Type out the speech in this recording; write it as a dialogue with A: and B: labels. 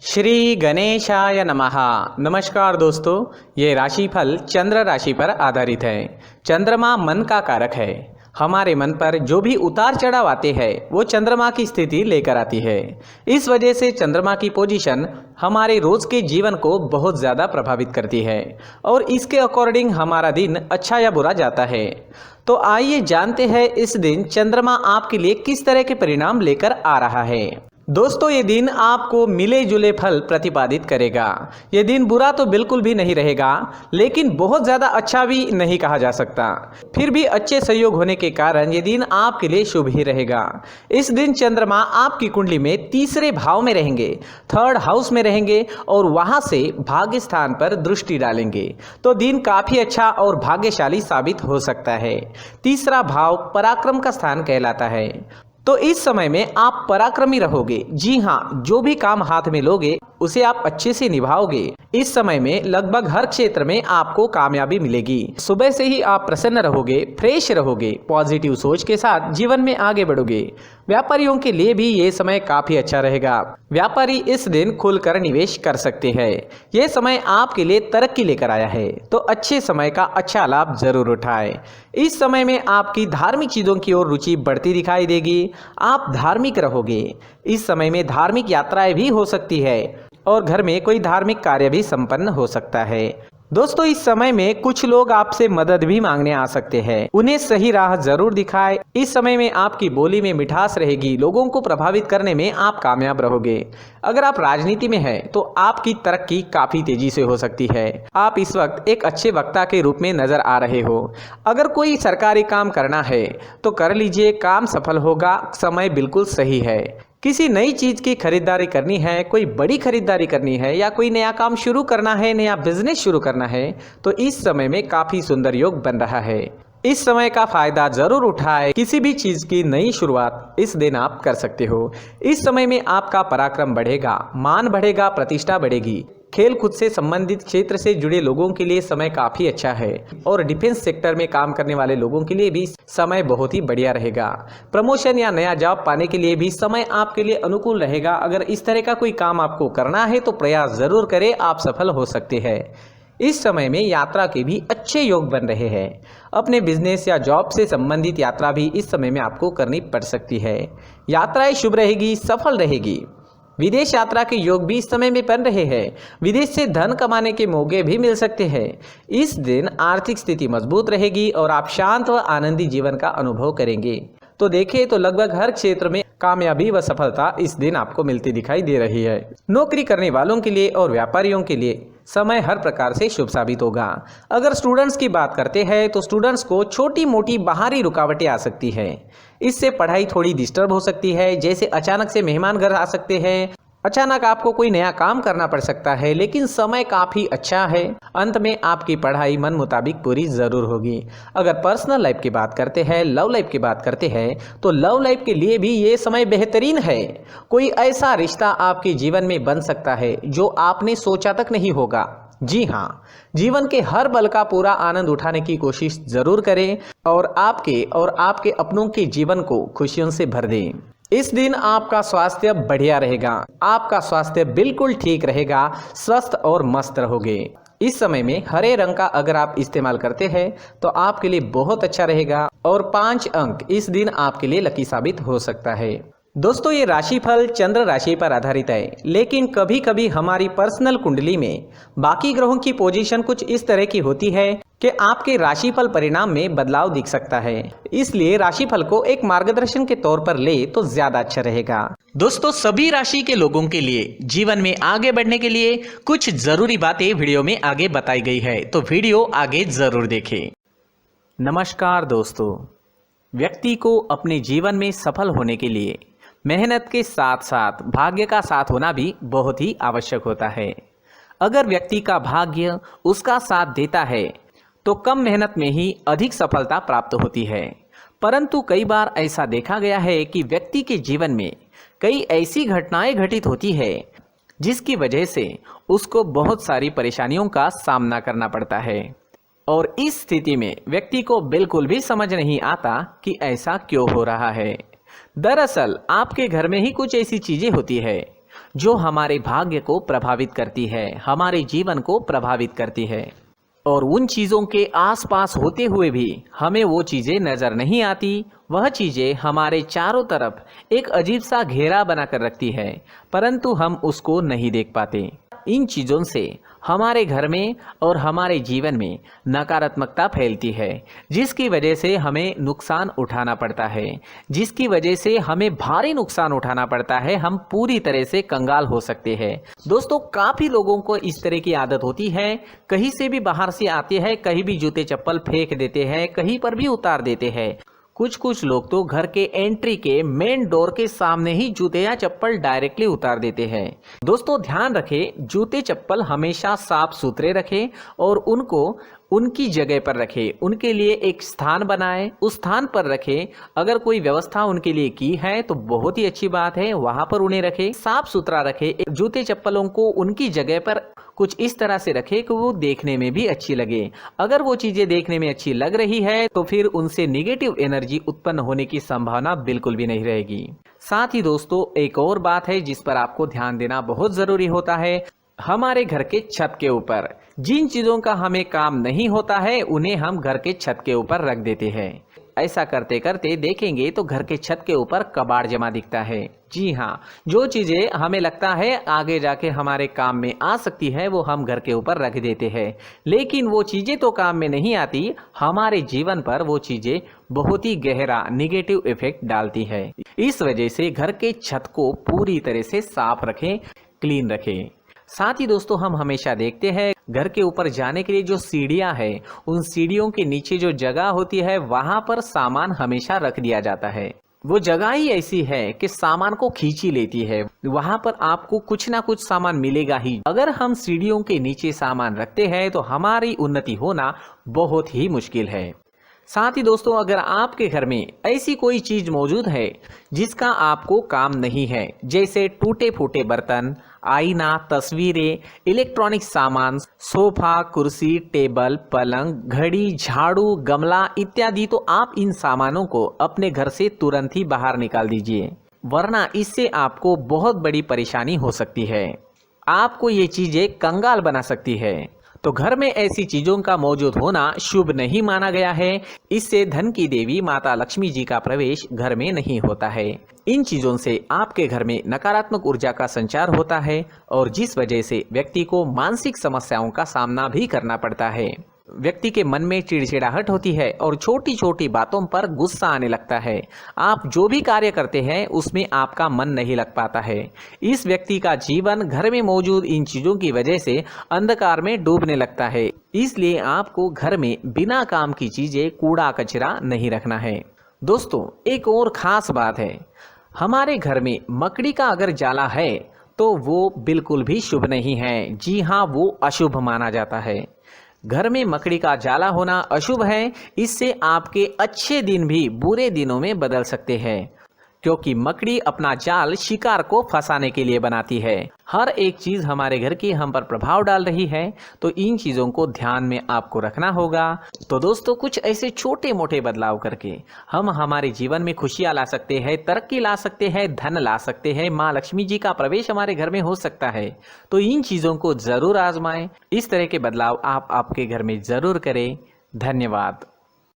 A: श्री गणेशाय नमः। नमस्कार दोस्तों, ये राशिफल चंद्र राशि पर आधारित है। चंद्रमा मन का कारक है। हमारे मन पर जो भी उतार चढ़ाव आते हैं वो चंद्रमा की स्थिति लेकर आती है। इस वजह से चंद्रमा की पोजीशन हमारे रोज के जीवन को बहुत ज़्यादा प्रभावित करती है और इसके अकॉर्डिंग हमारा दिन अच्छा या बुरा जाता है। तो आइए जानते हैं इस दिन चंद्रमा आपके लिए किस तरह के परिणाम लेकर आ रहा है। दोस्तों, ये दिन आपको मिले जुले फल प्रतिपादित करेगा। ये दिन बुरा तो बिल्कुल भी नहीं रहेगा, लेकिन बहुत ज़्यादा अच्छा भी नहीं कहा जा सकता। फिर भी अच्छे संयोग होने के कारण ये दिन आपके लिए शुभ ही रहेगा। इस दिन चंद्रमा आपकी कुंडली में तीसरे भाव में रहेंगे, थर्ड हाउस में रहेंगे और वहाँ से भाग्य स्थान पर दृष्टि डालेंगे। तो दिन काफ़ी अच्छा और भाग्यशाली साबित हो सकता है। तीसरा भाव पराक्रम का स्थान कहलाता है। तो इस समय में आप पराक्रमी रहोगे। जी हाँ, जो भी काम हाथ में लोगे उसे आप अच्छे से निभाओगे। इस समय में लगभग हर क्षेत्र में आपको कामयाबी मिलेगी। सुबह से ही आप प्रसन्न रहोगे, फ्रेश रहोगे, पॉजिटिव सोच के साथ जीवन में आगे बढ़ोगे। व्यापारियों के लिए भी ये समय काफी अच्छा रहेगा। व्यापारी इस दिन खुलकर निवेश कर सकते हैं। यह समय आपके लिए तरक्की लेकर आया है, तो अच्छे समय का अच्छा लाभ जरूर उठाएं। इस समय में आपकी धार्मिक चीजों की ओर रुचि बढ़ती दिखाई देगी। आप धार्मिक रहोगे। इस समय में धार्मिक यात्राएं भी हो सकती है और घर में कोई धार्मिक कार्य भी संपन्न हो सकता है। दोस्तों, इस समय में कुछ लोग आपसे मदद भी मांगने आ सकते हैं। उन्हें सही राह जरूर दिखाएं। इस समय में आपकी बोली में मिठास रहेगी। लोगों को प्रभावित करने में आप कामयाब रहोगे। अगर आप राजनीति में हैं तो आपकी तरक्की काफी तेजी से हो सकती है। आप इस वक्त एक अच्छे वक्ता के रूप में नजर आ रहे हो। अगर कोई सरकारी काम करना है तो कर लीजिए, काम सफल होगा। समय बिल्कुल सही है। किसी नई चीज की खरीदारी करनी है, कोई बड़ी खरीदारी करनी है या कोई नया काम शुरू करना है, नया बिजनेस शुरू करना है, तो इस समय में काफी सुंदर योग बन रहा है। इस समय का फायदा जरूर उठाएं। किसी भी चीज की नई शुरुआत इस दिन आप कर सकते हो। इस समय में आपका पराक्रम बढ़ेगा, मान बढ़ेगा, प्रतिष्ठा बढ़ेगी। खेल कूद से संबंधित क्षेत्र से जुड़े लोगों के लिए समय काफी अच्छा है और डिफेंस सेक्टर में काम करने वाले लोगों के लिए भी समय बहुत ही बढ़िया रहेगा। प्रमोशन या नया जॉब पाने के लिए भी समय आपके लिए अनुकूल रहेगा। अगर इस तरह का कोई काम आपको करना है तो प्रयास जरूर करें, आप सफल हो सकते हैं। इस समय में यात्रा के भी अच्छे योग बन रहे हैं। अपने बिजनेस या जॉब से संबंधित यात्रा भी इस समय में आपको करनी पड़ सकती है। यात्राएं शुभ रहेगी, सफल रहेगी। विदेश यात्रा के योग भी इस समय में बन रहे हैं। विदेश से धन कमाने के मौके भी मिल सकते हैं। इस दिन आर्थिक स्थिति मजबूत रहेगी और आप शांत व आनंदी जीवन का अनुभव करेंगे। तो देखें तो लगभग हर क्षेत्र में कामयाबी व सफलता इस दिन आपको मिलती दिखाई दे रही है। नौकरी करने वालों के लिए और व्यापारियों के लिए समय हर प्रकार से शुभ साबित होगा। अगर स्टूडेंट्स की बात करते हैं तो स्टूडेंट्स को छोटी मोटी बाहरी रुकावटें आ सकती है। इससे पढ़ाई थोड़ी डिस्टर्ब हो सकती है। जैसे अचानक से मेहमान घर आ सकते हैं, अचानक आपको कोई नया काम करना पड़ सकता है, लेकिन समय काफी अच्छा है। अंत में आपकी पढ़ाई मन मुताबिक पूरी जरूर होगी। अगर पर्सनल लाइफ की बात करते हैं, लव लाइफ की बात करते हैं, तो लव लाइफ के लिए भी ये समय बेहतरीन है। कोई ऐसा रिश्ता आपके जीवन में बन सकता है जो आपने सोचा तक नहीं होगा। जी हाँ, जीवन के हर पल का पूरा आनंद उठाने की कोशिश जरूर करें और आपके अपनों के जीवन को खुशियों से भर दें। इस दिन आपका स्वास्थ्य बढ़िया रहेगा। आपका स्वास्थ्य बिल्कुल ठीक रहेगा, स्वस्थ और मस्त रहोगे। इस समय में हरे रंग का अगर आप इस्तेमाल करते हैं तो आपके लिए बहुत अच्छा रहेगा और 5 अंक इस दिन आपके लिए लकी साबित हो सकता है। दोस्तों, ये राशिफल चंद्र राशि पर आधारित है, लेकिन कभी कभी हमारी पर्सनल कुंडली में बाकी ग्रहों की पोजीशन कुछ इस तरह की होती है कि आपके राशिफल परिणाम में बदलाव दिख सकता है। इसलिए राशिफल को एक मार्गदर्शन के तौर पर ले तो ज्यादा अच्छा रहेगा। दोस्तों, सभी राशि के लोगों के लिए जीवन में आगे बढ़ने के लिए कुछ जरूरी बातें वीडियो में आगे बताई गई है, तो वीडियो आगे जरूर देखें। नमस्कार दोस्तों, व्यक्ति को अपने जीवन में सफल होने के लिए मेहनत के साथ साथ भाग्य का साथ होना भी बहुत ही आवश्यक होता है। अगर व्यक्ति का भाग्य उसका साथ देता है तो कम मेहनत में ही अधिक सफलता प्राप्त होती है। परंतु कई बार ऐसा देखा गया है कि व्यक्ति के जीवन में कई ऐसी घटनाएं घटित होती है जिसकी वजह से उसको बहुत सारी परेशानियों का सामना करना पड़ता है और इस स्थिति में व्यक्ति को बिल्कुल भी समझ नहीं आता कि ऐसा क्यों हो रहा है। दरअसल आपके घर में ही कुछ ऐसी चीजें होती है जो हमारे भाग्य को प्रभावित करती है, हमारे जीवन को प्रभावित करती है। और उन चीज़ों के आसपास होते हुए भी हमें वो चीज़ें नज़र नहीं आती। वह चीज़ें हमारे चारों तरफ एक अजीब सा घेरा बनाकर रखती है, परंतु हम उसको नहीं देख पाते। इन चीज़ों से हमारे घर में और हमारे जीवन में नकारात्मकता फैलती है, जिसकी वजह से हमें नुकसान उठाना पड़ता है, जिसकी वजह से हमें भारी नुकसान उठाना पड़ता है। हम पूरी तरह से कंगाल हो सकते हैं। दोस्तों, काफ़ी लोगों को इस तरह की आदत होती है, कहीं से भी बाहर से आते हैं, कहीं भी जूते चप्पल फेंक देते हैं, कहीं पर भी उतार देते हैं। कुछ लोग तो घर के एंट्री के मेन डोर के सामने ही जूते या चप्पल डायरेक्टली उतार देते हैं। दोस्तों, ध्यान रखें, जूते चप्पल हमेशा साफ सुथरे रखें और उनको उनकी जगह पर रखें। उनके लिए एक स्थान बनाएं, उस स्थान पर रखें। अगर कोई व्यवस्था उनके लिए की है तो बहुत ही अच्छी बात है, वहां पर उन्हें रखें, साफ सुथरा रखें। जूते चप्पलों को उनकी जगह पर कुछ इस तरह से रखें कि वो देखने में भी अच्छी लगे। अगर वो चीजें देखने में अच्छी लग रही है तो फिर उनसे नेगेटिव एनर्जी उत्पन्न होने की संभावना बिल्कुल भी नहीं रहेगी। साथ ही दोस्तों, एक और बात है जिस पर आपको ध्यान देना बहुत जरूरी होता है। हमारे घर के छत के ऊपर जिन चीजों का हमें काम नहीं होता है, उन्हें हम घर के छत के ऊपर रख देते हैं। ऐसा करते करते देखेंगे तो घर के छत के ऊपर कबाड़ जमा दिखता है। जी हाँ, जो चीजें हमें लगता है आगे जाके हमारे काम में आ सकती है, वो हम घर के ऊपर रख देते हैं। लेकिन वो चीजें तो काम में नहीं आती, हमारे जीवन पर वो चीजें बहुत ही गहरा निगेटिव इफेक्ट डालती है। इस वजह से घर के छत को पूरी तरह से साफ रखें, क्लीन रखें। साथ ही दोस्तों, हम हमेशा देखते हैं घर के ऊपर जाने के लिए जो सीढ़ियां हैं, उन सीढ़ियों के नीचे जो जगह होती है वहां पर सामान हमेशा रख दिया जाता है। वो जगह ही ऐसी है कि सामान को खींची लेती है। वहां पर आपको कुछ ना कुछ सामान मिलेगा ही। अगर हम सीढ़ियों के नीचे सामान रखते हैं तो हमारी उन्नति होना बहुत ही मुश्किल है। साथ ही दोस्तों, अगर आपके घर में ऐसी कोई चीज मौजूद है जिसका आपको काम नहीं है, जैसे टूटे फूटे बर्तन, आईना, तस्वीरें, इलेक्ट्रॉनिक सामान, सोफा, कुर्सी, टेबल, पलंग, घड़ी, झाड़ू, गमला इत्यादि, तो आप इन सामानों को अपने घर से तुरंत ही बाहर निकाल दीजिए, वरना इससे आपको बहुत बड़ी परेशानी हो सकती है। आपको ये चीजें कंगाल बना सकती है। तो घर में ऐसी चीजों का मौजूद होना शुभ नहीं माना गया है। इससे धन की देवी माता लक्ष्मी जी का प्रवेश घर में नहीं होता है। इन चीजों से आपके घर में नकारात्मक ऊर्जा का संचार होता है और जिस वजह से व्यक्ति को मानसिक समस्याओं का सामना भी करना पड़ता है। व्यक्ति के मन में चिड़चिड़ाहट होती है और छोटी छोटी बातों पर गुस्सा आने लगता है। आप जो भी कार्य करते हैं उसमें आपका मन नहीं लग पाता है। इस व्यक्ति का जीवन घर में मौजूद इन चीजों की वजह से अंधकार में डूबने लगता है। इसलिए आपको घर में बिना काम की चीजें, कूड़ा कचरा नहीं रखना है। दोस्तों, एक और खास बात है, हमारे घर में मकड़ी का अगर जाला है तो वो बिल्कुल भी शुभ नहीं है। जी हाँ, वो अशुभ माना जाता है। घर में मकड़ी का जाला होना अशुभ है। इससे आपके अच्छे दिन भी बुरे दिनों में बदल सकते हैं, क्योंकि मकड़ी अपना जाल शिकार को फंसाने के लिए बनाती है। हर एक चीज हमारे घर की हम पर प्रभाव डाल रही है, तो इन चीजों को ध्यान में आपको रखना होगा। तो दोस्तों, कुछ ऐसे छोटे मोटे बदलाव करके हम हमारे जीवन में खुशियां ला सकते हैं, तरक्की ला सकते हैं, धन ला सकते हैं, माँ लक्ष्मी जी का प्रवेश हमारे घर में हो सकता है। तो इन चीजों को जरूर आजमाएं। इस तरह के बदलाव आप आपके घर में जरूर करें। धन्यवाद।